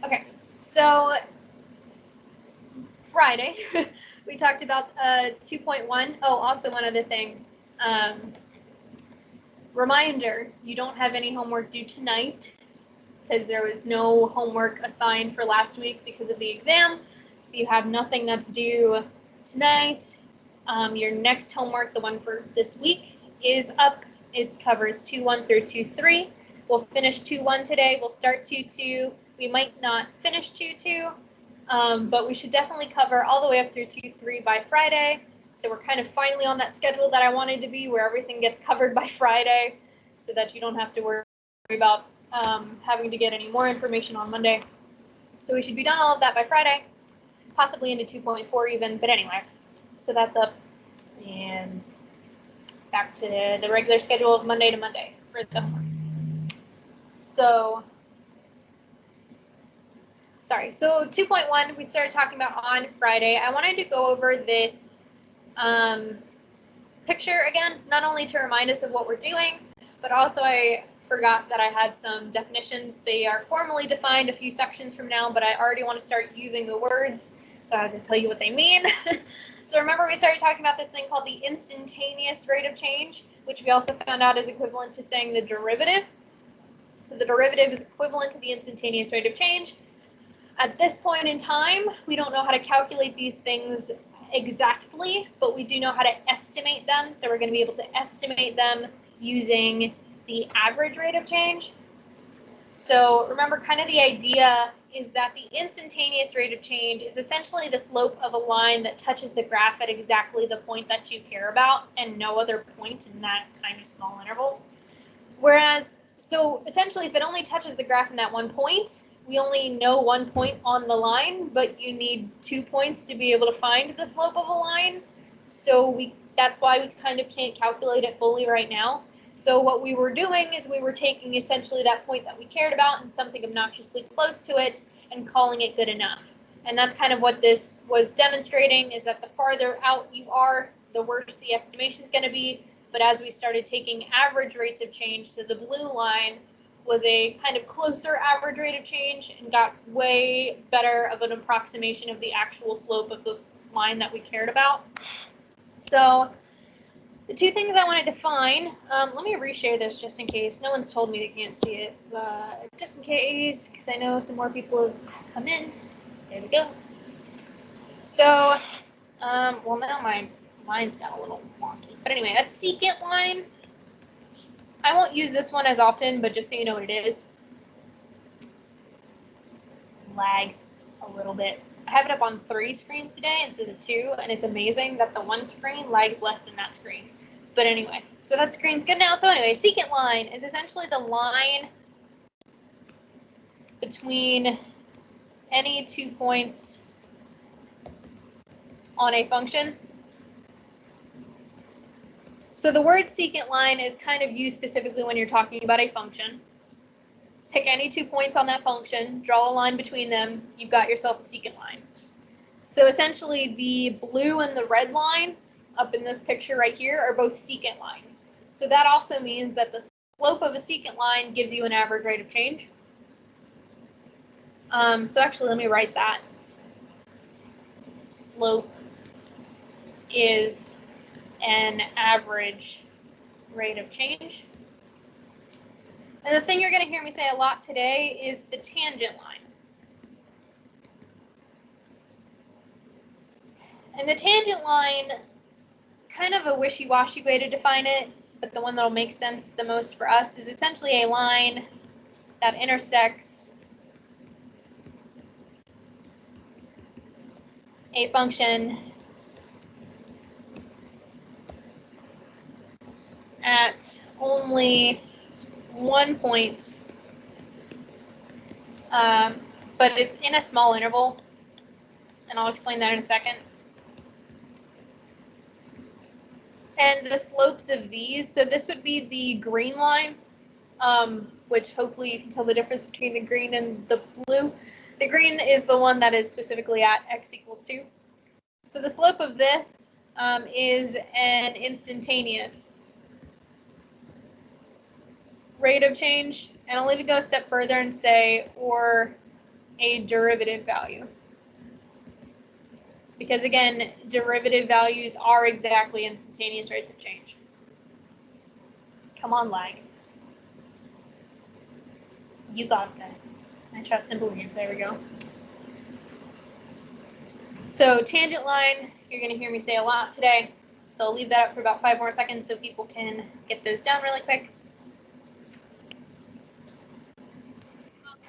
Okay, so Friday, we talked about 2.1. Oh, also one other thing. Reminder, you don't have any homework due tonight because there was no homework assigned for last week because of the exam. So you have nothing that's due tonight. Your next homework, the one for this week, is up. It covers 2.1 through 2.3. We'll finish 2.1 today. We'll start 2.2. We might not finish 2.2, but we should definitely cover all the way up through 2.3 by Friday. So we're kind of finally on that schedule that I wanted to be, where everything gets covered by Friday so that you don't have to worry about having to get any more information on Monday. So we should be done all of that by Friday, possibly into 2.4 even, but anyway, so that's up and back to the regular schedule of Monday to Monday for the homeworks. So 2.1 we started talking about on Friday. I wanted to go over this picture again, not only to remind us of what we're doing, but also I forgot that I had some definitions. They are formally defined a few sections from now, but I already want to start using the words, so I have to tell you what they mean. So remember we started talking about this thing called the instantaneous rate of change, which we also found out is equivalent to saying the derivative. So the derivative is equivalent to the instantaneous rate of change. At this point in time, we don't know how to calculate these things exactly, but we do know how to estimate them. So we're going to be able to estimate them using the average rate of change. So remember, kind of the idea is that the instantaneous rate of change is essentially the slope of a line that touches the graph at exactly the point that you care about and no other point in that kind of small interval. Whereas, so essentially, if it only touches the graph in that one point, we only know 1 point on the line, but you need 2 points to be able to find the slope of a line. So that's why we kind of can't calculate it fully right now. So what we were doing is we were taking essentially that point that we cared about and something obnoxiously close to it and calling it good enough. And that's kind of what this was demonstrating, is that the farther out you are, the worse the estimation is going to be. But as we started taking average rates of change, so the blue line was a kind of closer average rate of change and got way better of an approximation of the actual slope of the line that we cared about. So the two things I want to define, let me reshare this just in case. No one's told me they can't see it, but just in case, because I know some more people have come in. There we go. So, well, now my line's got a little wonky. But anyway, a secant line. I won't use this one as often, but just so you know what it is. Lag a little bit. I have it up on 3 screens today instead of 2, and it's amazing that the one screen lags less than that screen. But anyway, so that screen's good now. So anyway, secant line is essentially the line between any 2 points on a function. So the word secant line is kind of used specifically when you're talking about a function. Pick any 2 points on that function, draw a line between them, you've got yourself a secant line. So essentially the blue and the red line up in this picture right here are both secant lines. So that also means that the slope of a secant line gives you an average rate of change. So actually, let me write that. Slope is an average rate of change. And the thing you're going to hear me say a lot today is the tangent line. And the tangent line, kind of a wishy-washy way to define it, but the one that'll make sense the most for us, is essentially a line that intersects a function at only 1 point, but it's in a small interval, and I'll explain that in a second. And the slopes of these, so this would be the green line, which hopefully you can tell the difference between the green and the blue. The green is the one that is specifically at x equals 2. So the slope of this is an instantaneous rate of change. And I'll even go a step further and say, or a derivative value. Because again, derivative values are exactly instantaneous rates of change. Come on, lag. You got this. I trust and believe. There we go. So tangent line, you're going to hear me say a lot today. So I'll leave that up for about 5 more seconds so people can get those down really quick.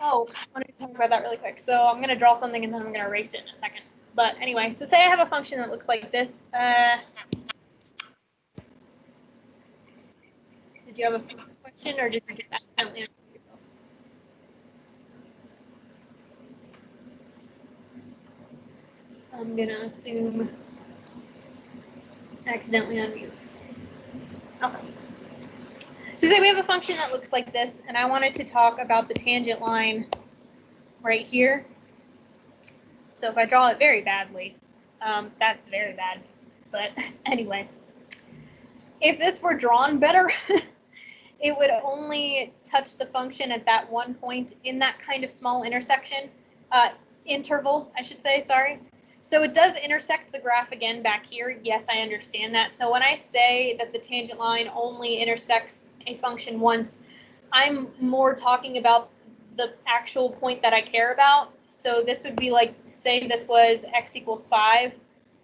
Oh, I wanted to talk about that really quick. So I'm going to draw something and then I'm going to erase it in a second. But anyway, so say I have a function that looks like this. Did you have a question or did you just accidentally? I'm going to assume accidentally unmute. Okay. So say we have a function that looks like this, and I wanted to talk about the tangent line right here. So if I draw it very badly, that's very bad. But anyway, if this were drawn better, it would only touch the function at that one point in that kind of small intersection, interval, I should say, sorry. So it does intersect the graph again back here. Yes, I understand that. So when I say that the tangent line only intersects a function once, I'm more talking about the actual point that I care about. So this would be like, say this was x equals 5.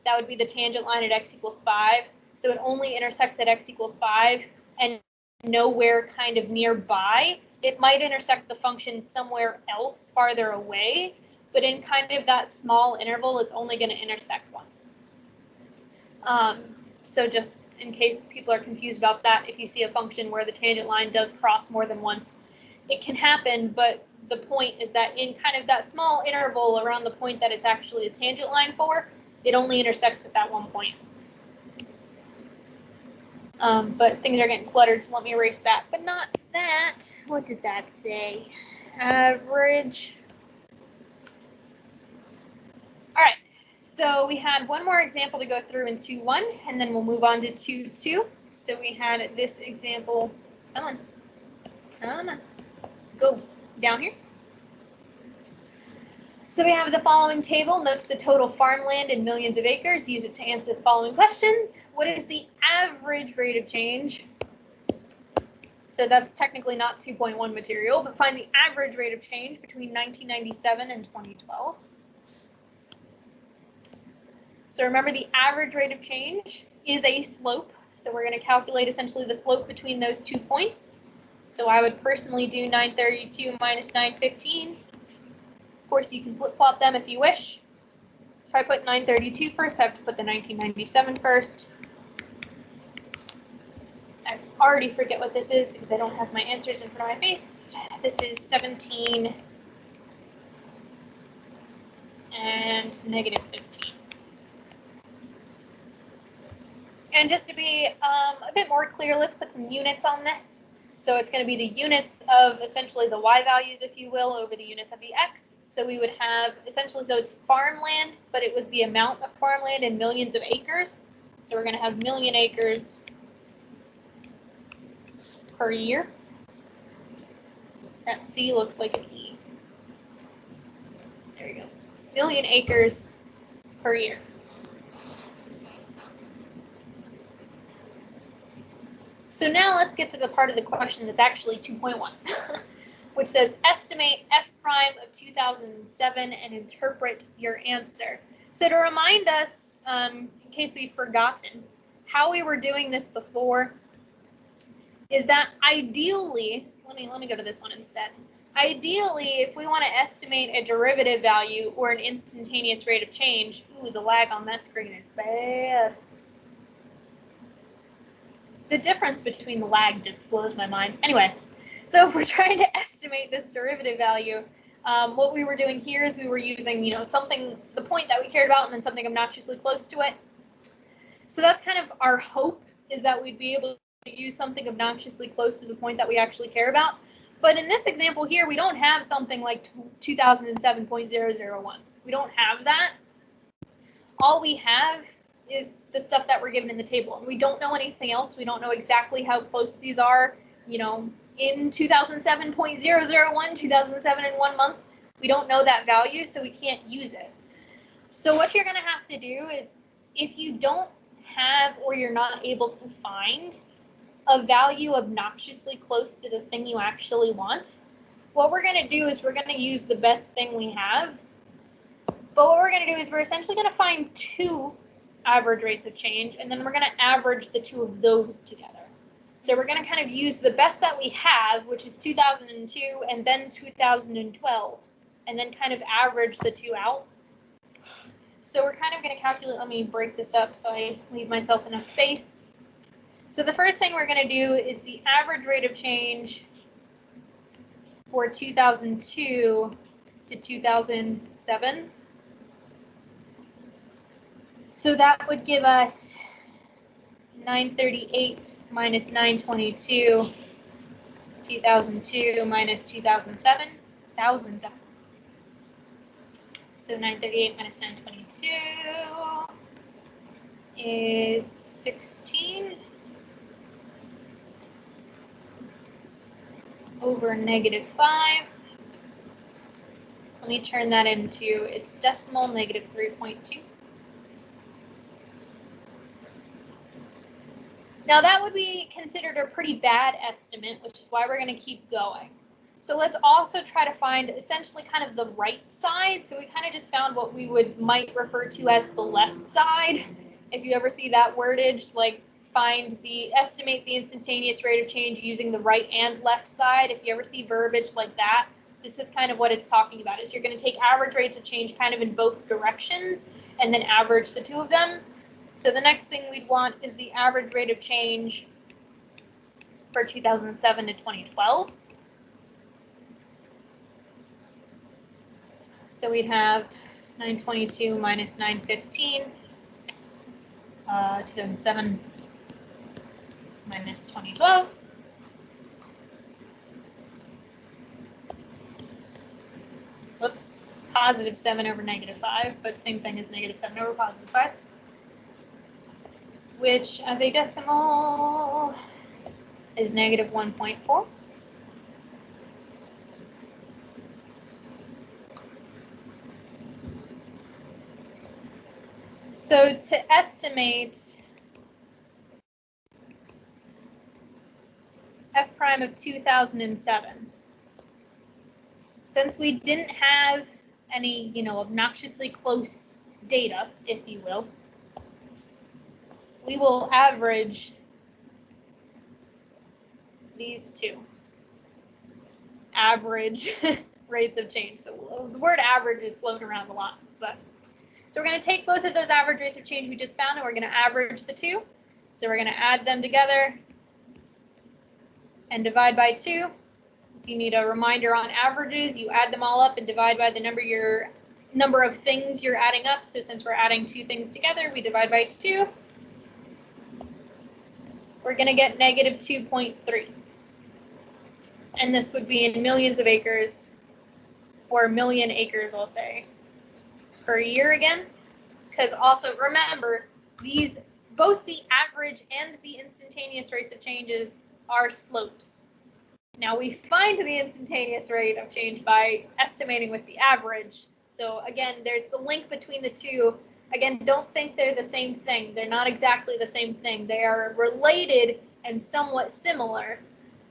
That would be the tangent line at x equals 5. So it only intersects at x equals 5 and nowhere kind of nearby. It might intersect the function somewhere else farther away, but in kind of that small interval, it's only going to intersect once. So just in case people are confused about that, if you see a function where the tangent line does cross more than once, it can happen, but the point is that in kind of that small interval around the point that it's actually a tangent line for, it only intersects at that one point. But things are getting cluttered, so let me erase that. But not that. What did that say? Average. All right, so we had one more example to go through in 2.1, and then we'll move on to 2.2. So we had this example. Come on, go down here. So we have the following table, notes the total farmland in millions of acres. Use it to answer the following questions. What is the average rate of change? So that's technically not 2.1 material, but find the average rate of change between 1997 and 2012. So remember, the average rate of change is a slope. So we're going to calculate essentially the slope between those 2 points. So I would personally do 932 minus 915. Of course, you can flip-flop them if you wish. If I put 932 first, I have to put the 1997 first. I already forget what this is because I don't have my answers in front of my face. This is 17 and negative 15. And just to be a bit more clear, let's put some units on this. So it's going to be the units of essentially the y values, if you will, over the units of the x. So we would have essentially, so it's farmland, but it was the amount of farmland in millions of acres. So we're going to have million acres per year. That C looks like an E. There we go. Million acres per year. So now let's get to the part of the question that's actually 2.1, which says estimate f prime of 2007 and interpret your answer. So to remind us, in case we've forgotten, how we were doing this before is that ideally, let me go to this one instead. Ideally, if we want to estimate a derivative value or an instantaneous rate of change, ooh, the lag on that screen is bad. The difference between the lag just blows my mind. Anyway, so if we're trying to estimate this derivative value, what we were doing here is we were using, something, the point that we cared about, and then something obnoxiously close to it. So that's kind of our hope, is that we'd be able to use something obnoxiously close to the point that we actually care about. But in this example here, we don't have something like 2007.001. We don't have that. All we have is the stuff that we're given in the table. And we don't know anything else. We don't know exactly how close these are, in 2007.001, 2007 in 1 month. We don't know that value, so we can't use it. So what you're going to have to do is, if you don't have or you're not able to find a value obnoxiously close to the thing you actually want, what we're going to do is we're going to use the best thing we have. But what we're going to do is we're essentially going to find two average rates of change, and then we're going to average the two of those together. So we're going to kind of use the best that we have, which is 2002 and then 2012, and then kind of average the two out. So we're kind of going to calculate, let me break this up so I leave myself enough space. So the first thing we're going to do is the average rate of change for 2002 to 2007. So that would give us 938 minus 922, 2002 minus 2007, 1007. So 938 minus 922 is 16 over negative 5. Let me turn that into its decimal, negative 3.2. Now that would be considered a pretty bad estimate, which is why we're going to keep going. So let's also try to find essentially kind of the right side. So we kind of just found what we might refer to as the left side. If you ever see that wordage, like estimate the instantaneous rate of change using the right and left side. If you ever see verbiage like that, this is kind of what it's talking about, is you're going to take average rates of change kind of in both directions and then average the two of them. So the next thing we'd want is the average rate of change for 2007 to 2012. So we'd have 922 minus 915, 2007 minus 2012. Whoops, positive 7 over negative 5, but same thing as negative 7 over positive 5. Which as a decimal is negative 1.4. So to estimate f prime of 2007, since we didn't have any, obnoxiously close data, if you will, we will average these two. Average rates of change. So the word average is floating around a lot, but so we're going to take both of those average rates of change we just found and we're going to average the two. So we're going to add them together and divide by 2. If you need a reminder on averages, you add them all up and divide by the number of things you're adding up. So since we're adding two things together, we divide by 2. We're going to get negative 2.3. And this would be in millions of acres, or million acres, I'll say, per year again. Because also remember, both the average and the instantaneous rates of changes are slopes. Now we find the instantaneous rate of change by estimating with the average. So again, there's the link between the two. Again, don't think they're the same thing. They're not exactly the same thing. They are related and somewhat similar.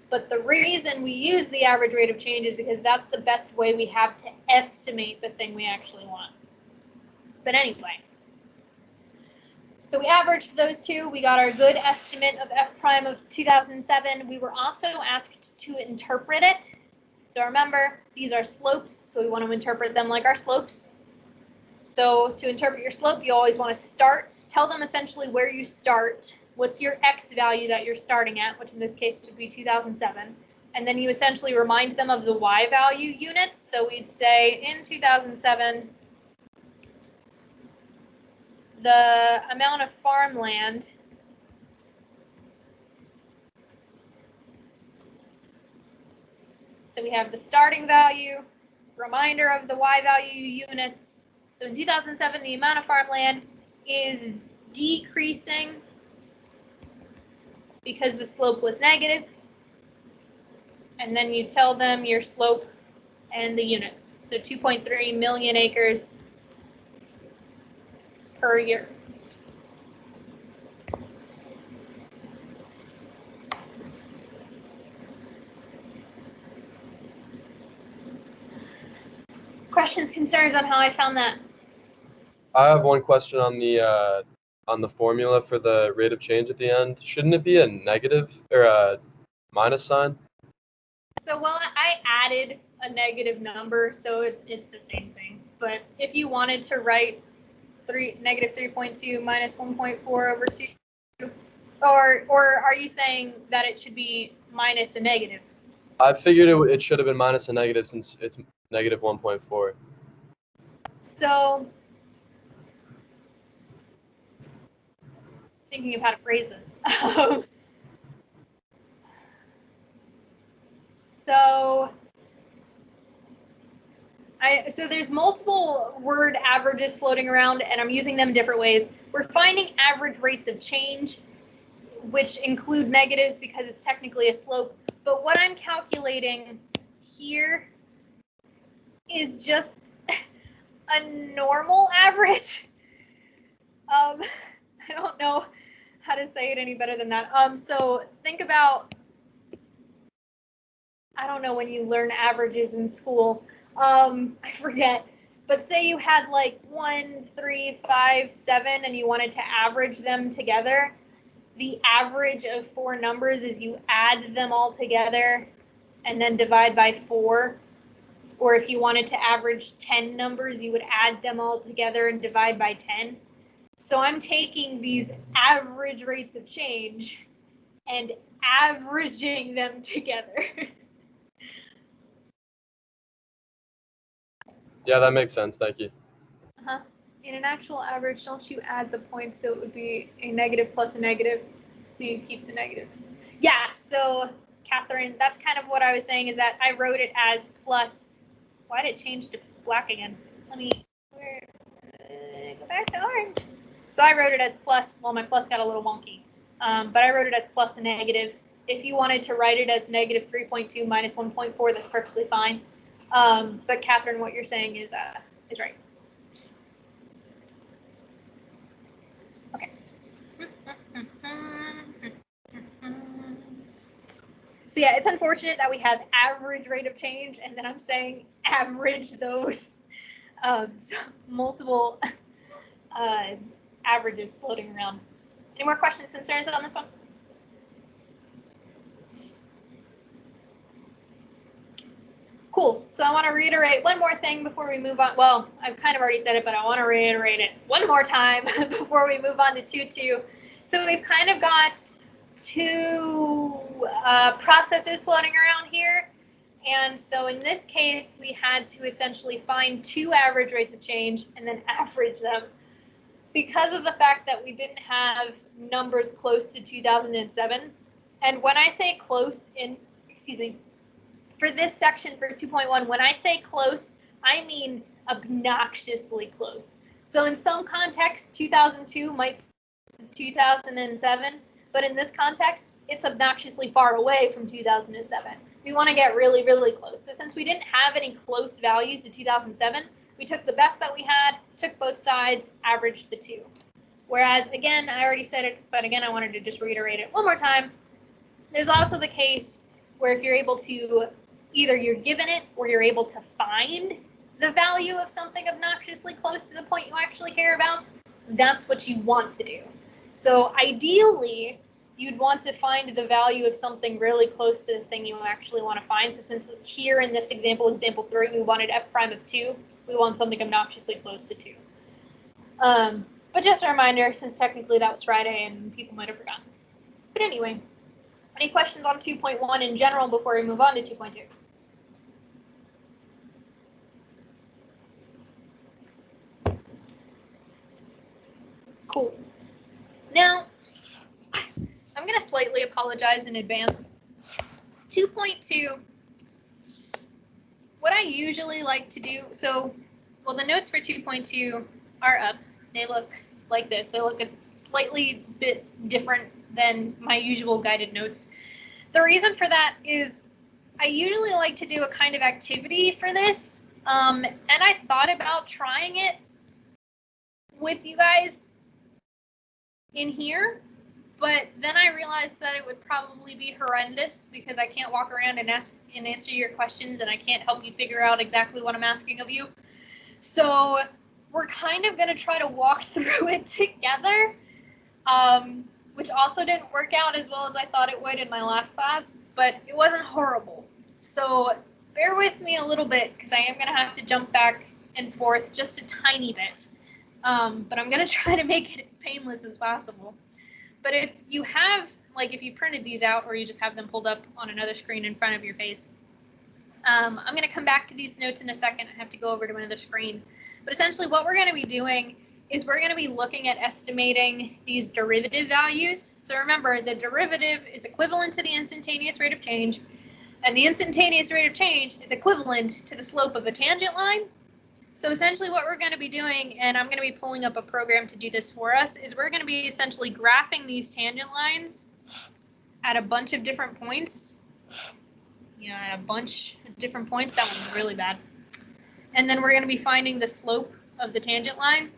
But the reason we use the average rate of change is because that's the best way we have to estimate the thing we actually want. But anyway, so we averaged those two. We got our good estimate of f prime of 2007. We were also asked to interpret it. So remember, these are slopes, so we want to interpret them like our slopes. So to interpret your slope, you always want to tell them essentially where you start. What's your x value that you're starting at, which in this case would be 2007. And then you essentially remind them of the y value units. So we'd say in 2007, the amount of farmland so we have the starting value, reminder of the y value units. So in 2007, the amount of farmland is decreasing because the slope was negative. And then you tell them your slope and the units. So 2.3 million acres per year. Questions, concerns on how I found that? I have one question on the formula for the rate of change at the end. Shouldn't it be a negative or a minus sign? So, well, I added a negative number, so it's the same thing. But if you wanted to write negative 3.2 minus 1.4 over 2, or are you saying that it should be minus a negative? I figured it should have been minus a negative since it's negative 1.4. So, thinking of how to phrase this. So there's multiple word averages floating around, and I'm using them in different ways. We're finding average rates of change, which include negatives because it's technically a slope. But what I'm calculating here is just a normal average. I don't know how to say it any better than that. So think about, I don't know when you learn averages in school. I forget. But say you had like 1, 3, 5, 7, and you wanted to average them together. The average of 4 numbers is you add them all together and then divide by 4. Or if you wanted to average 10 numbers, you would add them all together and divide by 10. So I'm taking these average rates of change and averaging them together. Yeah, that makes sense. Thank you. In an actual average, don't you add the points so it would be a negative plus a negative, so you keep the negative? Yeah, so Catherine, that's kind of what I was saying, is that I wrote it as plus. Why did it change to black again? Let me go back to orange. So I wrote it as plus. Well, my plus got a little wonky, but I wrote it as plus a negative. If you wanted to write it as negative 3.2 minus 1.4, that's perfectly fine. But Catherine, what you're saying is right. Okay. So yeah, it's unfortunate that we have average rate of change, and then I'm saying average those. So multiple averages floating around. Any more questions, concerns on this one? Cool. So I want to reiterate one more thing before we move on. Well, I've kind of already said it, but I want to reiterate it one more time before we move on to 2.2. So we've kind of got 2 processes floating around here. And so in this case, we had to essentially find 2 average rates of change and then average them. Because of the fact that we didn't have numbers close to 2007. And when I say close for this section for 2.1, when I say close, I mean obnoxiously close. So in some contexts, 2002 might be 2007, but in this context, it's obnoxiously far away from 2007. We want to get really, really close. So since we didn't have any close values to 2007, we took the best that we had, took both sides, averaged the 2. Whereas, again, I already said it, but again, I wanted to just reiterate it one more time. There's also the case where if you're able to, either you're given it or you're able to find the value of something obnoxiously close to the point you actually care about, that's what you want to do. So ideally, you'd want to find the value of something really close to the thing you actually want to find. So since here in this example 3, we wanted f prime of 2, we want something obnoxiously close to 2. But just a reminder, since technically that was Friday and people might have forgotten. But anyway, any questions on 2.1 in general before we move on to 2.2? Cool. Now, I'm going to slightly apologize in advance. 2.2, what I usually like to do, well, the notes for 2.2 are up. They look like this. They look a slightly bit different than my usual guided notes. The reason for that is I usually like to do a kind of activity for this, and I thought about trying it with you guys in here, but then I realized that it would probably be horrendous because I can't walk around and answer your questions, and I can't help you figure out exactly what I'm asking of you. So we're kind of going to try to walk through it together, which also didn't work out as well as I thought it would in my last class, but it wasn't horrible. So bear with me a little bit because I am going to have to jump back and forth just a tiny bit. But I'm going to try to make it as painless as possible. But if you have, like if you printed these out or you just have them pulled up on another screen in front of your face, I'm going to come back to these notes in a second. I have to go over to another screen. But essentially what we're going to be doing is we're going to be looking at estimating these derivative values. So remember, the derivative is equivalent to the instantaneous rate of change, and the instantaneous rate of change is equivalent to the slope of a tangent line. So essentially what we're going to be doing, and I'm going to be pulling up a program to do this for us, is we're going to be essentially graphing these tangent lines at a bunch of different points. At a bunch of different points. That one's really bad. And then we're going to be finding the slope of the tangent line.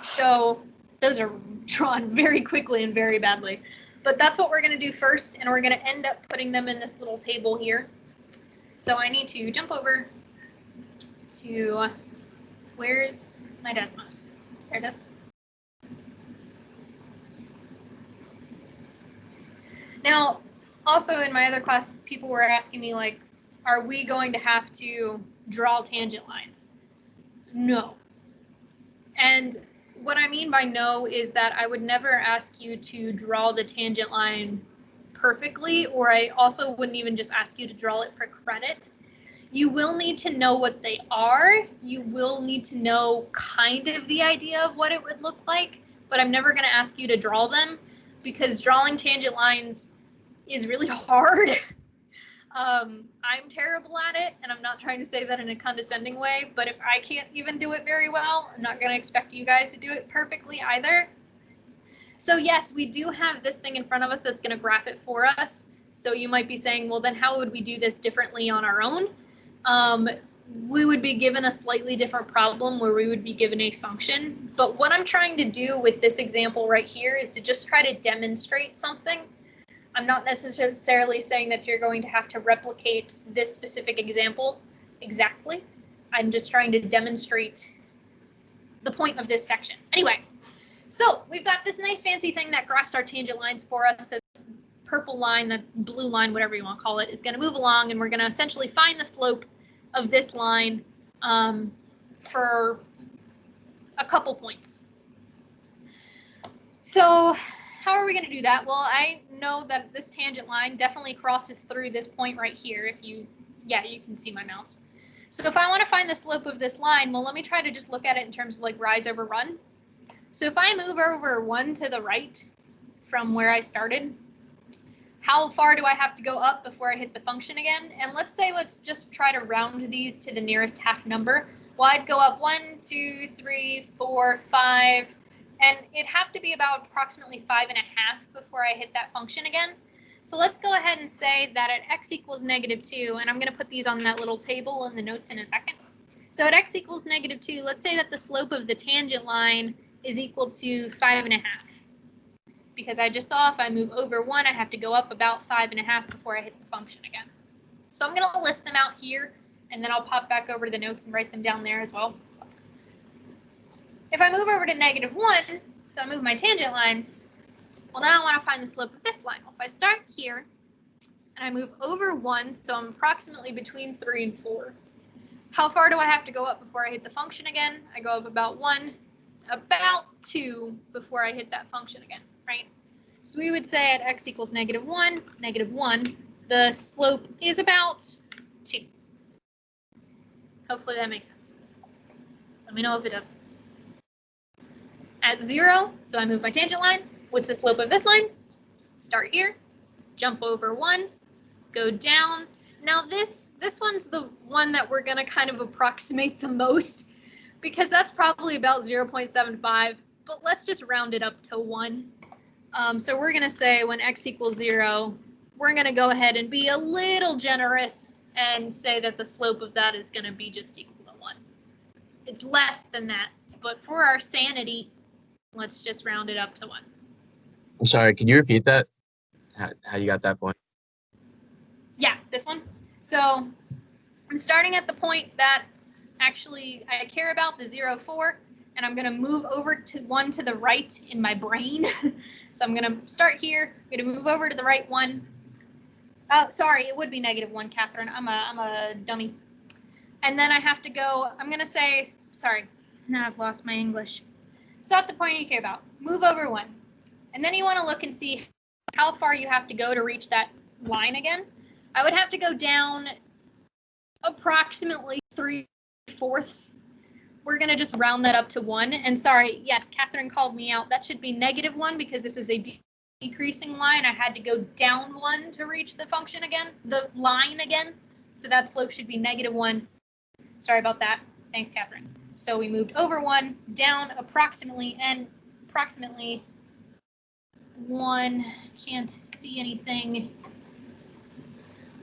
So those are drawn very quickly and very badly. But that's what we're going to do first, and we're going to end up putting them in this little table here. So I need to jump over to, where's my Desmos? There it is. Now, also in my other class, people were asking me, like, are we going to have to draw tangent lines? No. And what I mean by no is that I would never ask you to draw the tangent line perfectly, or I also wouldn't even just ask you to draw it for credit. You will need to know what they are. You will need to know kind of the idea of what it would look like, but I'm never going to ask you to draw them because drawing tangent lines is really hard. I'm terrible at it, and I'm not trying to say that in a condescending way, but if I can't even do it very well, I'm not going to expect you guys to do it perfectly either. So yes, we do have this thing in front of us that's going to graph it for us. So you might be saying, well, then how would we do this differently on our own? We would be given a slightly different problem where we would be given a function. But what I'm trying to do with this example right here is to just try to demonstrate something. I'm not necessarily saying that you're going to have to replicate this specific example exactly. I'm just trying to demonstrate the point of this section. Anyway, so we've got this nice fancy thing that graphs our tangent lines for us. So this purple line, the blue line, whatever you want to call it, is going to move along, and we're going to essentially find the slope of this line for a couple points. So how are we going to do that? Well, I know that this tangent line definitely crosses through this point right here. You can see my mouse. So if I want to find the slope of this line, well, let me try to just look at it in terms of like rise over run. So if I move over 1 to the right from where I started, how far do I have to go up before I hit the function again? And let's just try to round these to the nearest half number. Well, I'd go up 1, 2, 3, 4, 5, and it'd have to be about approximately 5.5 before I hit that function again. So let's go ahead and say that at x equals -2, and I'm going to put these on that little table in the notes in a second. So at x equals -2, let's say that the slope of the tangent line is equal to 5.5. Because I just saw if I move over 1, I have to go up about 5.5 before I hit the function again. So I'm going to list them out here, and then I'll pop back over to the notes and write them down there as well. If I move over to -1, so I move my tangent line, well, now I want to find the slope of this line. Well, if I start here and I move over 1, so I'm approximately between 3 and 4, how far do I have to go up before I hit the function again? I go up about 1, about 2 before I hit that function again, right? So we would say at x equals -1, the slope is about 2. Hopefully that makes sense. Let me know if it doesn't. At 0, so I move my tangent line. What's the slope of this line? Start here, jump over 1, go down. Now this one's the one that we're going to kind of approximate the most because that's probably about 0.75, but let's just round it up to 1. So we're going to say when x equals 0, we're going to go ahead and be a little generous and say that the slope of that is going to be just equal to 1. It's less than that, but for our sanity, let's just round it up to 1. I'm sorry, can you repeat that? How you got that point? Yeah, this one. So I'm starting at the point that's actually I care about, the 0, 4, and I'm going to move over to 1 to the right in my brain. So I'm going to start here. I'm going to move over to the right 1. Oh, sorry, it would be -1, Catherine. I'm a dummy. And then I have to go, I'm going to say, sorry, now I've lost my English. So at the point you care about, move over 1. And then you want to look and see how far you have to go to reach that line again. I would have to go down approximately 3/4. We're going to just round that up to 1. And sorry, yes, Catherine called me out. That should be -1 because this is a decreasing line. I had to go down 1 to reach the function again, the line again. So that slope should be -1. Sorry about that. Thanks, Catherine. So we moved over 1, down approximately, and approximately 1. Can't see anything.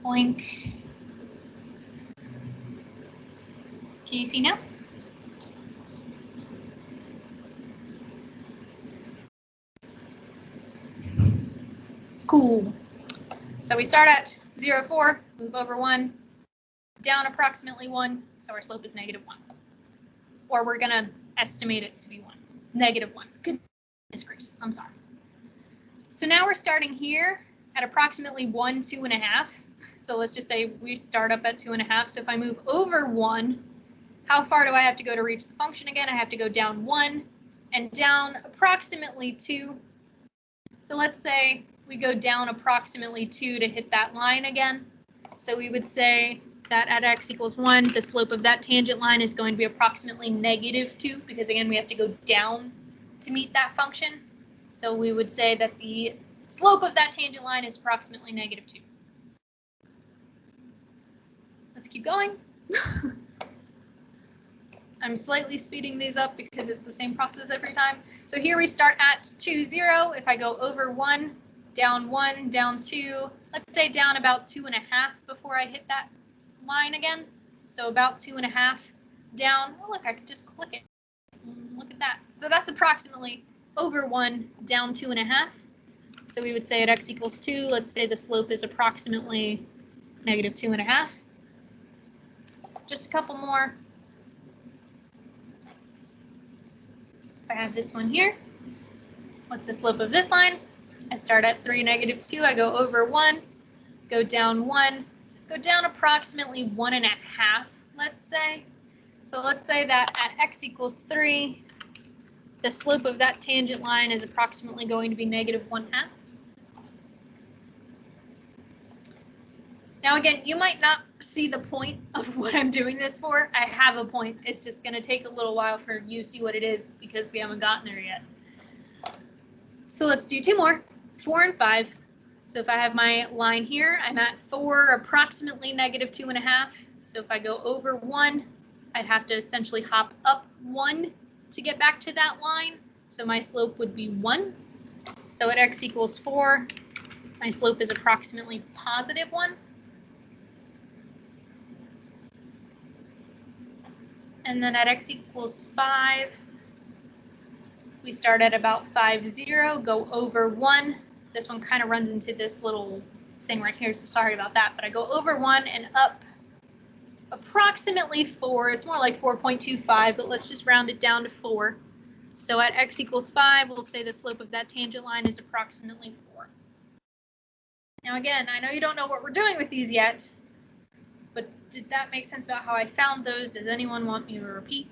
Boink. Can you see now? Cool. So we start at 0, 4, move over 1, down approximately 1, so our slope is -1. Or we're going to estimate it to be 1. -1. Goodness gracious, I'm sorry. So now we're starting here at approximately 1, 2.5. So let's just say we start up at 2.5. So if I move over 1, how far do I have to go to reach the function again? I have to go down 1 and down approximately 2. So let's say we go down approximately 2 to hit that line again. So we would say that at x equals 1, the slope of that tangent line is going to be approximately -2, because again, we have to go down to meet that function. So we would say that the slope of that tangent line is approximately -2. Let's keep going. I'm slightly speeding these up because it's the same process every time. So here we start at 2, 0. If I go over 1, down 2, let's say down about 2.5 before I hit that line again. So about 2.5 down. Oh, look, I could just click it. Look at that. So that's approximately over 1, down 2.5. So we would say at x equals 2, let's say the slope is approximately -2.5. Just a couple more. If I have this one here, what's the slope of this line? I start at 3, -2. I go over 1, go down 1, go down approximately 1.5, let's say. So let's say that at x equals 3, the slope of that tangent line is approximately going to be -1/2. Now again, you might not see the point of what I'm doing this for. I have a point. It's just going to take a little while for you to see what it is because we haven't gotten there yet. So let's do 2 more, 4 and 5. So if I have my line here, I'm at 4, approximately -2.5. So if I go over 1, I'd have to essentially hop up 1 to get back to that line. So my slope would be 1. So at x equals 4, my slope is approximately +1. And then at x equals 5, we start at about 5, 0, go over 1. This one kind of runs into this little thing right here, so sorry about that. But I go over 1 and up approximately 4. It's more like 4.25, but let's just round it down to 4. So at x equals 5, we'll say the slope of that tangent line is approximately 4. Now again, I know you don't know what we're doing with these yet, but did that make sense about how I found those? Does anyone want me to repeat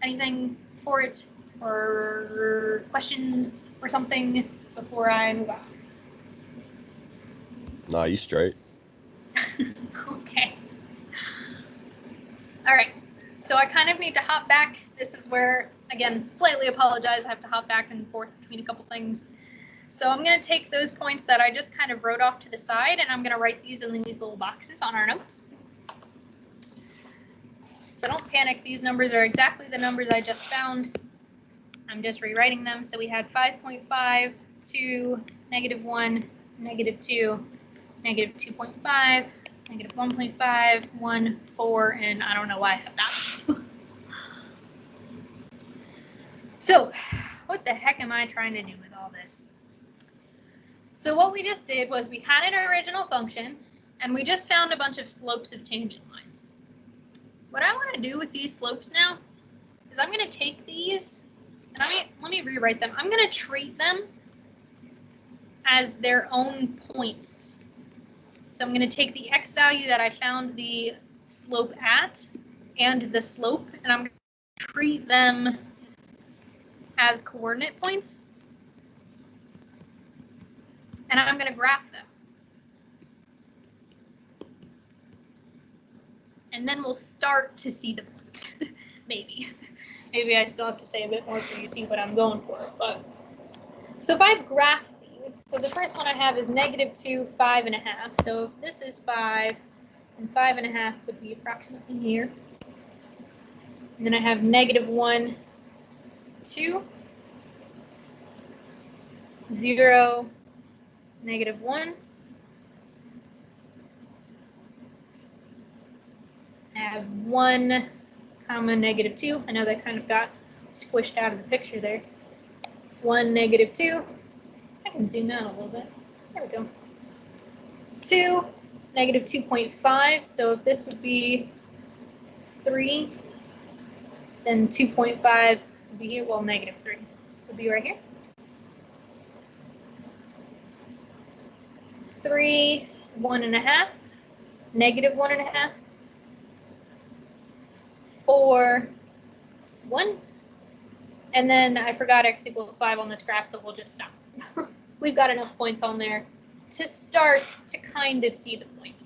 anything for it, or questions or something before I move on? Nah, you straight. Okay. All right. So I kind of need to hop back. This is where, again, slightly apologize. I have to hop back and forth between a couple things. So I'm going to take those points that I just kind of wrote off to the side, and I'm going to write these in these little boxes on our notes. So don't panic. These numbers are exactly the numbers I just found. I'm just rewriting them. So we had 5.5, 2, -1, -2, negative 2.5, negative 1.5, 1, 4, and I don't know why I have that. So, what the heck am I trying to do with all this? So what we just did was we had an original function, and we just found a bunch of slopes of tangent lines. What I want to do with these slopes now is I'm going to take these, and let me rewrite them. I'm going to treat them as their own points. So I'm going to take the x value that I found the slope at and the slope, and I'm going to treat them as coordinate points, and I'm going to graph them. And then we'll start to see the points. Maybe. Maybe I still have to say a bit more for you to see what I'm going for. But so if I graph these, so the first one I have is negative 2, 5.5. So if this is 5, and 5.5 would be approximately here. And then I have negative 1, 2, 0, negative 1. I have 1, comma, negative 2. I know that kind of got squished out of the picture there. 1, negative 2. I can zoom out a little bit. There we go. 2, negative 2.5. So if this would be 3, then 2.5 would be here. Well, negative 3 would be right here. 3, 1.5, negative 1.5. 4, 1. And then I forgot x equals 5 on this graph, so we'll just stop. We've got enough points on there to start to kind of see the point.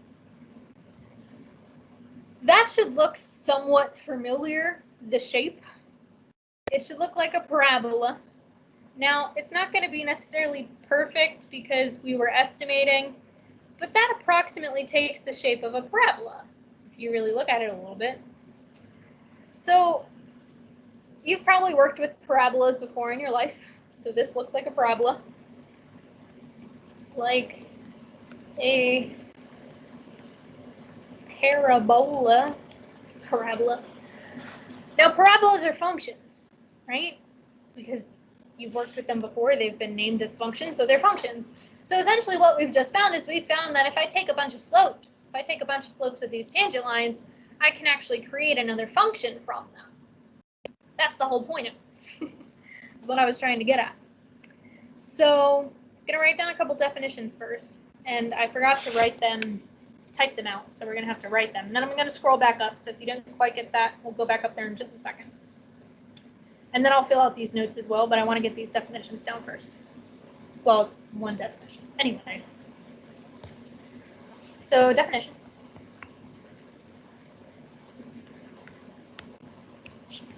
That should look somewhat familiar, the shape. It should look like a parabola. Now, it's not going to be necessarily perfect because we were estimating, but that approximately takes the shape of a parabola, if you really look at it a little bit. So you've probably worked with parabolas before in your life. So this looks like a parabola, like a parabola. Now parabolas are functions, right? Because you've worked with them before, they've been named as functions, so they're functions. So essentially what we've just found is we've found that if I take a bunch of slopes, of these tangent lines, I can actually create another function from them. That's the whole point of this. That's what I was trying to get at. So I'm going to write down a couple definitions first, and I forgot to type them out, so we're going to have to write them. And then I'm going to scroll back up, so if you didn't quite get that, we'll go back up there in just a second. And then I'll fill out these notes as well, but I want to get these definitions down first. Well, it's one definition. Anyway. So definition.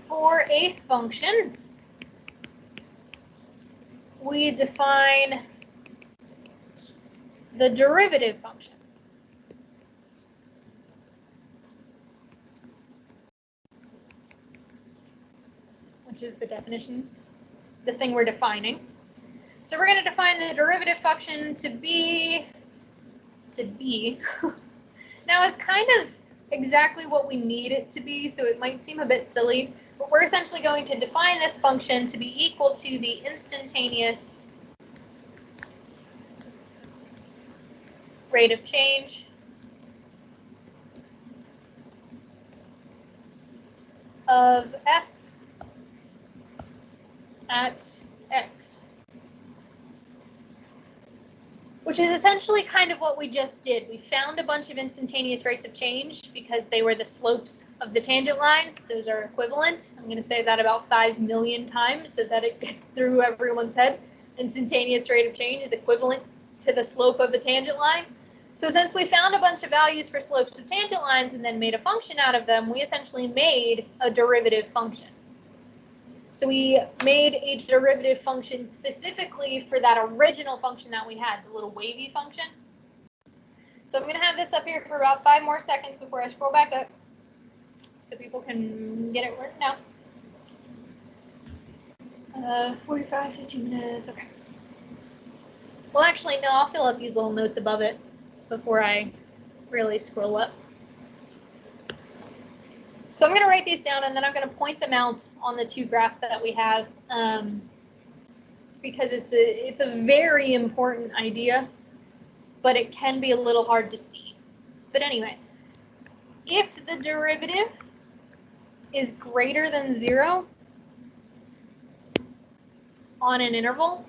For a function, we define the derivative function. Which is the definition, the thing we're defining. So we're going to define the derivative function to be. Now it's kind of exactly what we need it to be, so it might seem a bit silly, but we're essentially going to define this function to be equal to the instantaneous rate of change of f at x, which is essentially kind of what we just did. We found a bunch of instantaneous rates of change because they were the slopes of the tangent line. Those are equivalent. I'm going to say that about 5 million times so that it gets through everyone's head. Instantaneous rate of change is equivalent to the slope of a tangent line. So since we found a bunch of values for slopes of tangent lines and then made a function out of them, we essentially made a derivative function. So we made a derivative function specifically for that original function that we had, the little wavy function. So I'm going to have this up here for about 5 more seconds before I scroll back up so people can get it written out. 45, 15 minutes, okay. Well, actually, no, I'll fill out these little notes above it. before I really scroll up. So I'm going to write these down and then I'm going to point them out on the two graphs that we have because it's a very important idea, but it can be a little hard to see. But anyway, if the derivative is greater than 0 on an interval,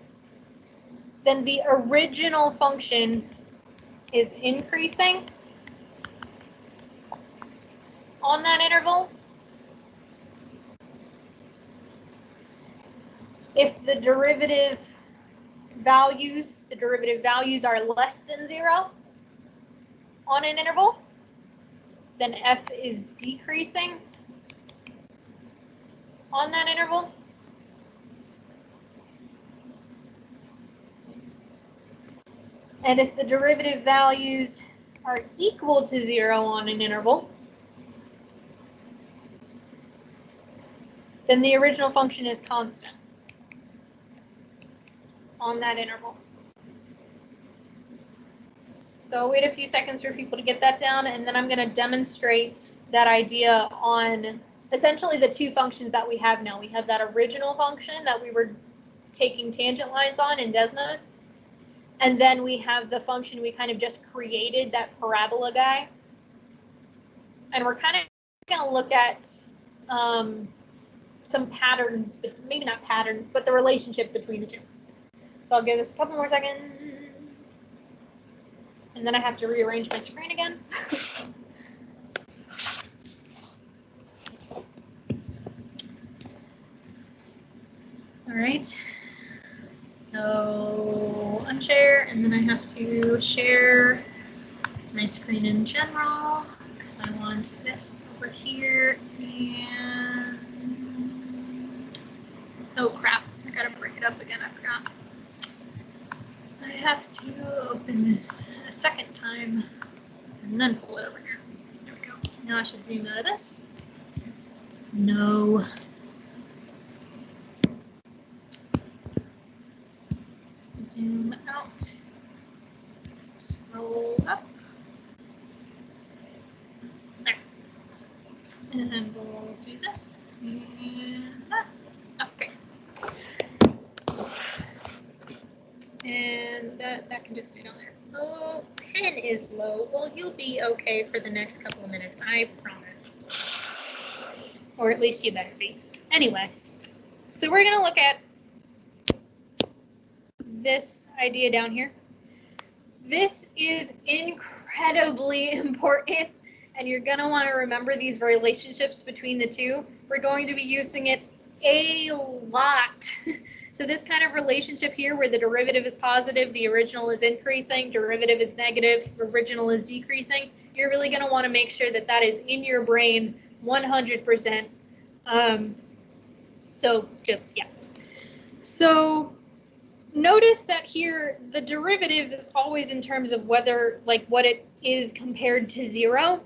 then the original function is increasing on that interval. If the derivative values are less than 0 on an interval, then f is decreasing on that interval. And if the derivative values are equal to 0 on an interval, then the original function is constant on that interval. So I'll wait a few seconds for people to get that down, and then I'm going to demonstrate that idea on essentially the two functions that we have now. We have that original function that we were taking tangent lines on in Desmos, and then we have the function we kind of just created, that parabola guy. And we're kind of going to look at some patterns, but maybe not patterns, but the relationship between the two. So I'll give this a couple more seconds. And then I have to rearrange my screen again. All right. So unshare, and then I have to share my screen in general because I want this over here. And oh crap, I gotta break it up again, I forgot. I have to open this a second time and then pull it over here. There we go. Now I should zoom out of this. No. Zoom out. Scroll up. There. And we'll do this and that. Okay. And that can just stay down there. Oh, pen is low. Well, you'll be okay for the next couple of minutes, I promise. Or at least you better be. Anyway, so we're going to look at this idea down here. This is incredibly important, and you're going to want to remember these relationships between the two. We're going to be using it a lot. So this kind of relationship here where the derivative is positive, the original is increasing, derivative is negative, original is decreasing, you're really going to want to make sure that that is in your brain 100%. So just, yeah. So notice that here the derivative is always in terms of whether, like, what it is compared to 0.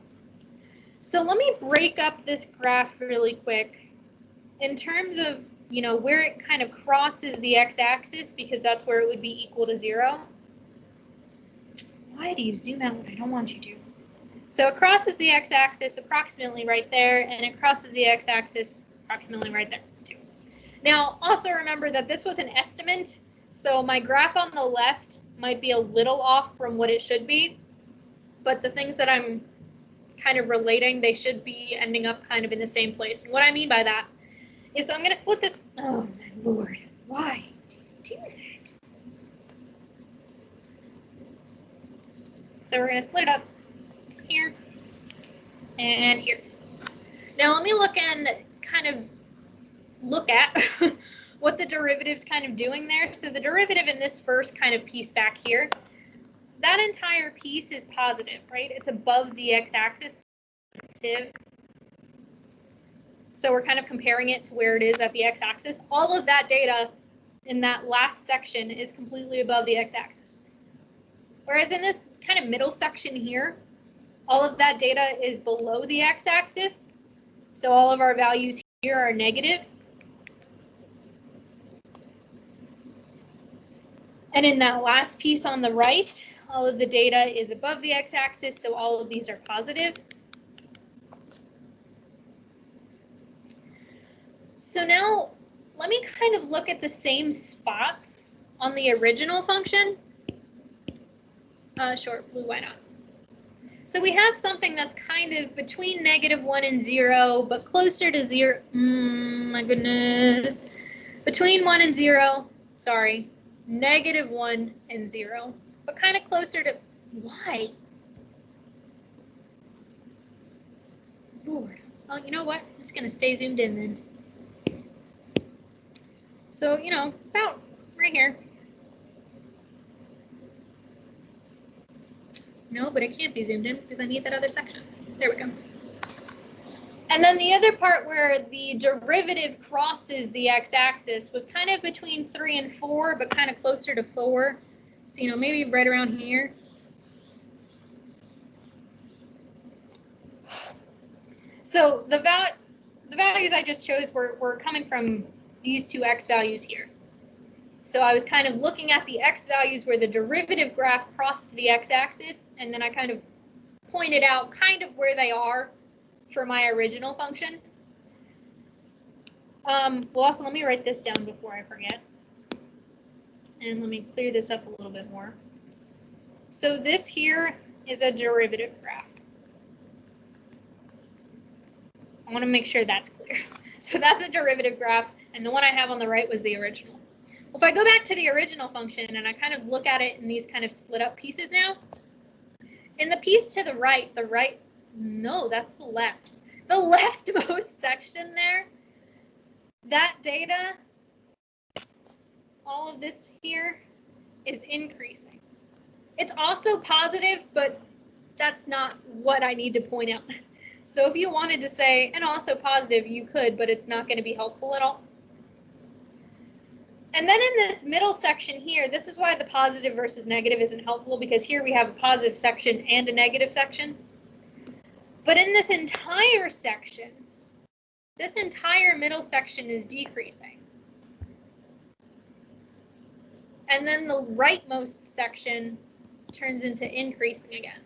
So let me break up this graph really quick in terms of, you know, where it kind of crosses the x-axis, because that's where it would be equal to 0. Why do you zoom out when I don't want you to? So it crosses the x-axis approximately right there, and it crosses the x-axis approximately right there too. Now, also remember that this was an estimate, so my graph on the left might be a little off from what it should be, but the things that I'm kind of relating, they should be ending up kind of in the same place. And what I mean by that is, so I'm going to split this. Oh my Lord, why do you do that? So we're going to split it up here and here. Now let me look and kind of look at what the derivative's kind of doing there. So the derivative in this first kind of piece back here, that entire piece is positive, right? It's above the x-axis. So we're kind of comparing it to where it is at the x-axis. All of that data in that last section is completely above the x-axis. Whereas in this kind of middle section here, all of that data is below the x-axis. So all of our values here are negative. And in that last piece on the right, all of the data is above the x-axis, so all of these are positive. So now let me kind of look at the same spots on the original function. Short blue, why not? So we have something that's kind of between -1 and 0, but closer to 0. My goodness. Between 1 and 0, sorry, -1 and 0, but kind of closer to, why? Lord. Oh, you know what? It's going to stay zoomed in then. So, you know, about right here. No, but it can't be zoomed in because I need that other section. There we go. And then the other part where the derivative crosses the x-axis was kind of between 3 and 4, but kind of closer to 4. So, you know, maybe right around here. So the values I just chose were coming from these two x values here. So I was kind of looking at the x values where the derivative graph crossed the x-axis, and then I kind of pointed out kind of where they are for my original function. Well, also, let me write this down before I forget. And let me clear this up a little bit more. So this here is a derivative graph. I want to make sure that's clear. So that's a derivative graph, and the one I have on the right was the original. Well, if I go back to the original function and I kind of look at it in these kind of split up pieces now, in the piece to the right, no, that's the left. The leftmost section there, that data, all of this here is increasing. It's also positive, but that's not what I need to point out. So if you wanted to say, and also positive, you could, but it's not going to be helpful at all. And then in this middle section here, this is why the positive versus negative isn't helpful, because here we have a positive section and a negative section. But in this entire section, this entire middle section is decreasing. And then the rightmost section turns into increasing again.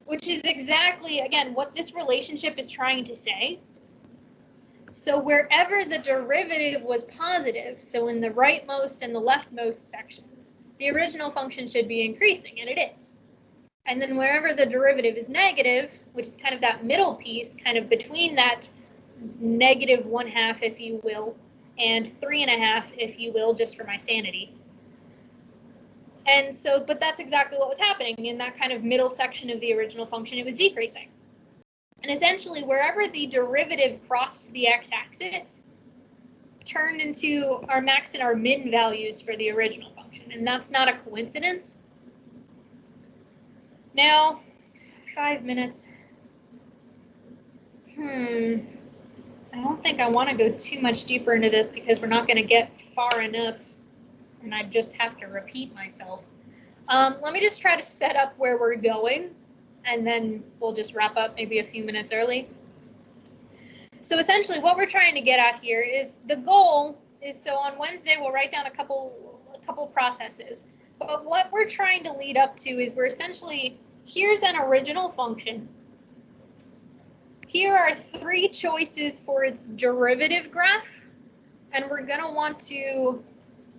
Which is exactly, again, what this relationship is trying to say. So wherever the derivative was positive, so in the rightmost and the leftmost sections, the original function should be increasing, and it is. And then wherever the derivative is negative, which is kind of that middle piece, kind of between that -1/2, if you will, and 3.5, if you will, just for my sanity. And so, but that's exactly what was happening in that kind of middle section of the original function. It was decreasing. And essentially, wherever the derivative crossed the x-axis, turned into our max and our min values for the original function. And that's not a coincidence. Now, 5 minutes. I don't think I want to go too much deeper into this because we're not going to get far enough, and I just have to repeat myself. Let me just try to set up where we're going, and then we'll just wrap up maybe a few minutes early. So essentially what we're trying to get at here is the goal is, so on Wednesday we'll write down a couple processes. But what we're trying to lead up to is we're essentially, here's an original function. Here are 3 choices for its derivative graph, and we're going to want to,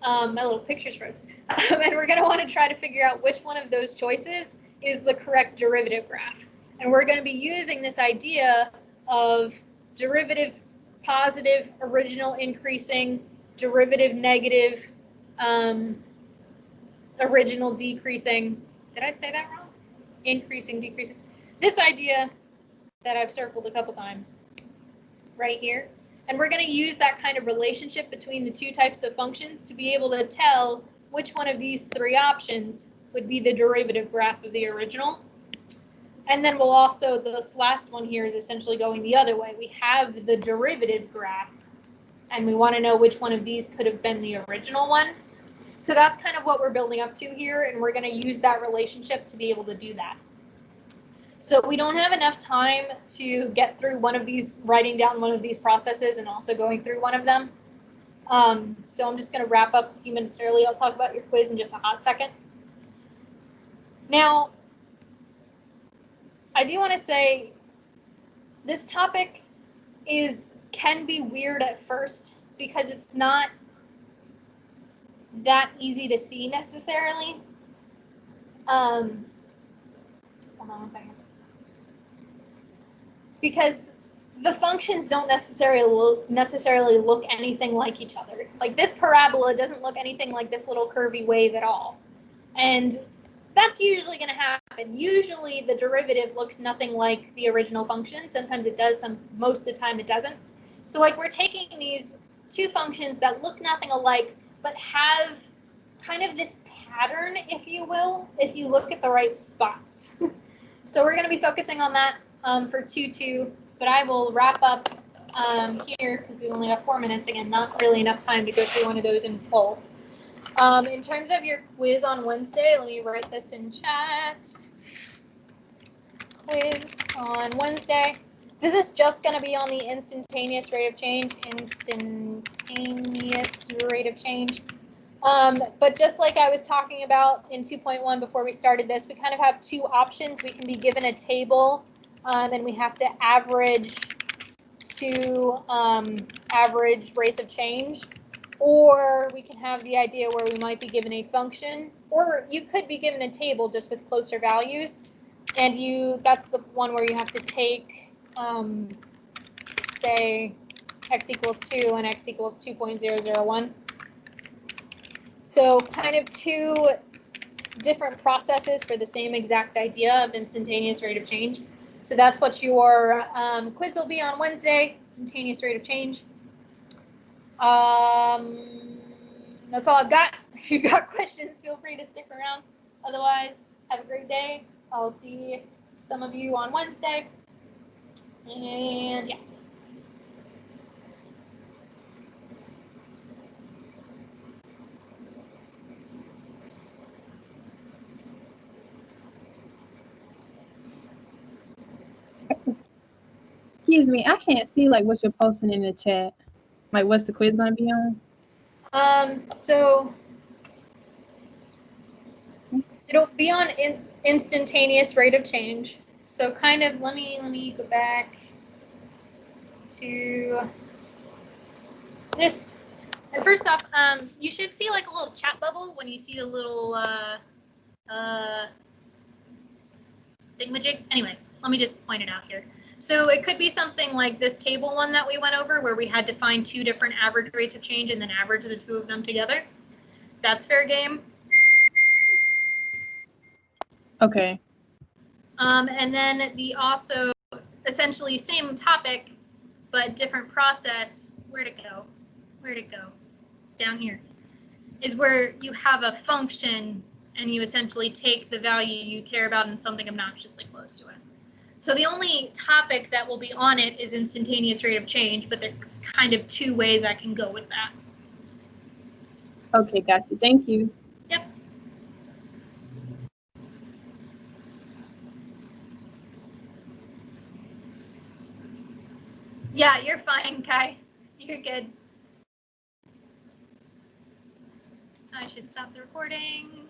my little picture's frozen, and we're going to want to try to figure out which one of those choices is the correct derivative graph. And we're going to be using this idea of derivative positive, original increasing, derivative negative, original decreasing. Did I say that wrong? Increasing, decreasing. This idea that I've circled a couple times right here. And we're going to use that kind of relationship between the 2 types of functions to be able to tell which one of these 3 options would be the derivative graph of the original. And then we'll also, this last one here is essentially going the other way. We have the derivative graph, and we want to know which one of these could have been the original one. So that's kind of what we're building up to here, and we're going to use that relationship to be able to do that. So we don't have enough time to get through one of these, writing down one of these processes and also going through one of them. So I'm just going to wrap up a few minutes early. I'll talk about your quiz in just a hot second. Now, I do want to say this topic can be weird at first because it's not that easy to see necessarily. Hold on one second. Because the functions don't necessarily look anything like each other. Like this parabola doesn't look anything like this little curvy wave at all. And that's usually going to happen. Usually the derivative looks nothing like the original function. Sometimes it does, most of the time it doesn't. So like we're taking these two functions that look nothing alike, but have kind of this pattern, if you will, if you look at the right spots. So we're going to be focusing on that for 2-2, but I will wrap up here because we only have 4 minutes. Again, not really enough time to go through one of those in full. In terms of your quiz on Wednesday, let me write this in chat. Quiz on Wednesday. This is just going to be on the instantaneous rate of change. Instantaneous rate of change. But just like I was talking about in 2.1 before we started this, we kind of have two options. We can be given a table and we have to average to average rates of change. Or we can have the idea where we might be given a function, or you could be given a table just with closer values. And that's the one where you have to take, say, x equals 2 and x equals 2.001. So kind of two different processes for the same exact idea of instantaneous rate of change. So that's what your quiz will be on Wednesday, instantaneous rate of change. That's all I've got. If you've got questions, feel free to stick around. Otherwise, have a great day. I'll see some of you on Wednesday. And yeah. Excuse me, I can't see like what you're posting in the chat. Like what's the quiz gonna be on? So it'll be on instantaneous rate of change. So kind of let me go back to this. And first off, you should see like a little chat bubble when you see the little thingamajig. Anyway, let me just point it out here. So it could be something like this table one that we went over where we had to find two different average rates of change and then average the two of them together. That's fair game. Okay. And then the also essentially same topic, but different process. Where'd it go? Where'd it go? Down here is where you have a function and you essentially take the value you care about and something obnoxiously close to it. So the only topic that will be on it is instantaneous rate of change, but there's kind of two ways I can go with that. Okay, gotcha. Thank you. Yep. Yeah, you're fine, Kai. You're good. I should stop the recording.